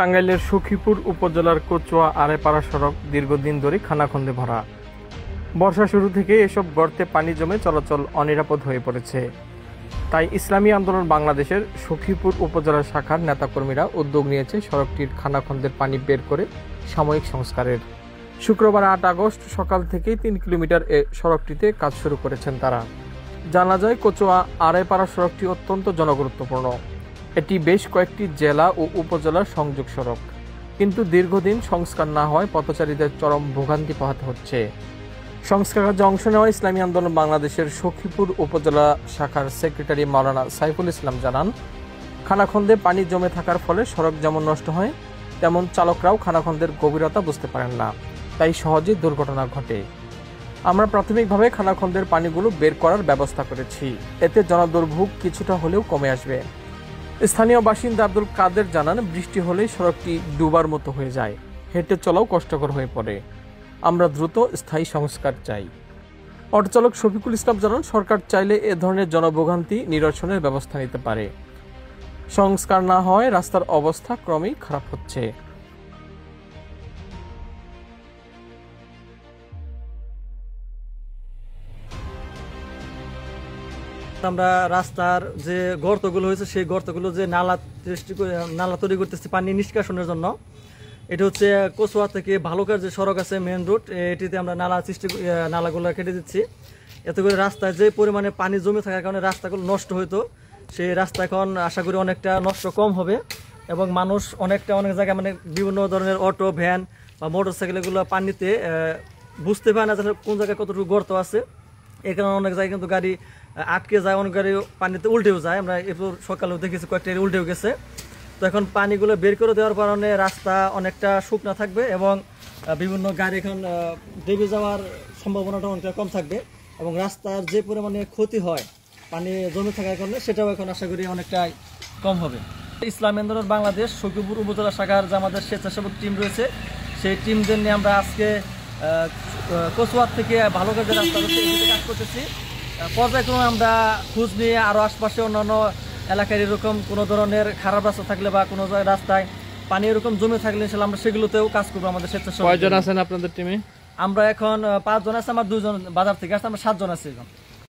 টাঙ্গাইলের সখীপুর উপজেলার কচুয়া আড়েপাড়া সড়ক দীর্ঘদিন ধরে খানাখন্দে ভরা। বর্ষা শুরু থেকে এসব গর্তে পানি জমে চলাচল অনিরাপদ হয়ে পড়েছে। তাই ইসলামী আন্দোলন বাংলাদেশের সখীপুর উপজেলা শাখার নেতাকর্মীরা উদ্যোগ নিয়েছে সড়কটির খানাখন্দের পানি বের করে সাময়িক সংস্কারের। শুক্রবার ৮ আগস্ট সকাল থেকেই ৩ কিলোমিটার এ সড়কটিতে কাজ শুরু করেছেন তারা। জানা যায়, কচুয়া আড়েপাড়া সড়কটি অত্যন্ত জনগুরুত্বপূর্ণ। এটি বেশ কয়েকটি জেলা ও উপজেলার সংযোগ সড়ক, কিন্তু দীর্ঘদিন সংস্কার না হওয়ায় পথচারীদের চরম ভোগান্তি পোহাতে হচ্ছে। সংস্কার কাজে অংশ নেওয়া ইসলামী আন্দোলন বাংলাদেশের সখীপুর উপজেলা শাখার সেক্রেটারি মাওলানা সাইফুল ইসলাম জানান, খানাখন্দে পানি জমে থাকার ফলে সড়ক যেমন নষ্ট হয়, তেমন চালকরাও খানাখন্দের গভীরতা বুঝতে পারেন না, তাই সহজে দুর্ঘটনা ঘটে। আমরা প্রাথমিকভাবে খানাখন্দের পানিগুলো বের করার ব্যবস্থা করেছি, এতে জনদুর্ভোগ কিছুটা হলেও কমে আসবে। স্থানীয় বাসিন্দা আব্দুল কাদের জানান, বৃষ্টি হলেই সড়কটি ডুবার মতো হয়ে যায়, হেঁটে চলাও কষ্টকর হয়ে পড়ে। আমরা দ্রুত স্থায়ী সংস্কার চাই। অটোচালক শফিকুল ইসলাম জানান, সরকার চাইলে এ ধরনের জনভোগান্তি নিরসনের ব্যবস্থা নিতে পারে। সংস্কার না হওয়ায় রাস্তার অবস্থা ক্রমেই খারাপ হচ্ছে। আমরা রাস্তার যে গর্তগুলো হয়েছে সেই গর্তগুলো যে নালা তৈরি করতেছি পানি নিষ্কাশনের জন্য। এটা হচ্ছে কচুয়া থেকে ভালুকার যে সড়ক আছে মেন রোড, এটিতে আমরা নালাগুলো কেটে দিচ্ছি। এতে করে রাস্তায় যে পরিমাণে পানি জমে থাকার কারণে রাস্তাগুলো নষ্ট হইতো, সেই রাস্তা এখন আশা করি অনেকটা নষ্ট কম হবে এবং মানুষ অনেক জায়গায় মানে বিভিন্ন ধরনের অটো, ভ্যান বা মোটর সাইকেল এগুলো পানিতে বুঝতে পারে না যে কোন জায়গায় কতটুকু গর্ত আছে। এই কারণে অনেক জায়গায় কিন্তু গাড়ি আটকে যায়, অনেক গাড়ি পানিতে উল্টেও যায়। আমরা এরপর সকালেও দেখেছি কয়েকটা উল্টেও গেছে। তো এখন পানিগুলো বের করে দেওয়ার কারণে রাস্তা অনেকটা শুকনা থাকবে এবং বিভিন্ন গাড়ি এখন ডেবে যাওয়ার সম্ভাবনাটা অনেকটা কম থাকবে এবং রাস্তার যে পরিমাণে ক্ষতি হয় পানি জমে থাকার কারণে সেটাও এখন আশা করি অনেকটাই কম হবে। ইসলামী আন্দোলন বাংলাদেশ সখীপুর উপজেলা শাখার যে আমাদের স্বেচ্ছাসেবক টিম রয়েছে, সেই টিমদের নিয়ে আমরা আজকে কচুয়ার থেকে ভালুকার যে রাস্তা রয়েছে এদিকে কাজ করতেছি। পর্যায়ক্রমে আমরা খোঁজ নিয়ে আরও আশপাশে অন্যান্য এলাকায় এরকম কোনো ধরনের খারাপ রাস্তা থাকলে বা কোনো রাস্তায় পানি এরকম জমে থাকলে ইনশাআল্লাহ আমরা সেগুলোতেও কাজ করবো। আমাদের স্বেচ্ছাসেবক কয়জন আছেন আপনাদের টিমে? আমরা এখন 5 জন আছি, আমার 2 জন বাজার থেকে আসছে, আমরা 7 জন আছি এখন।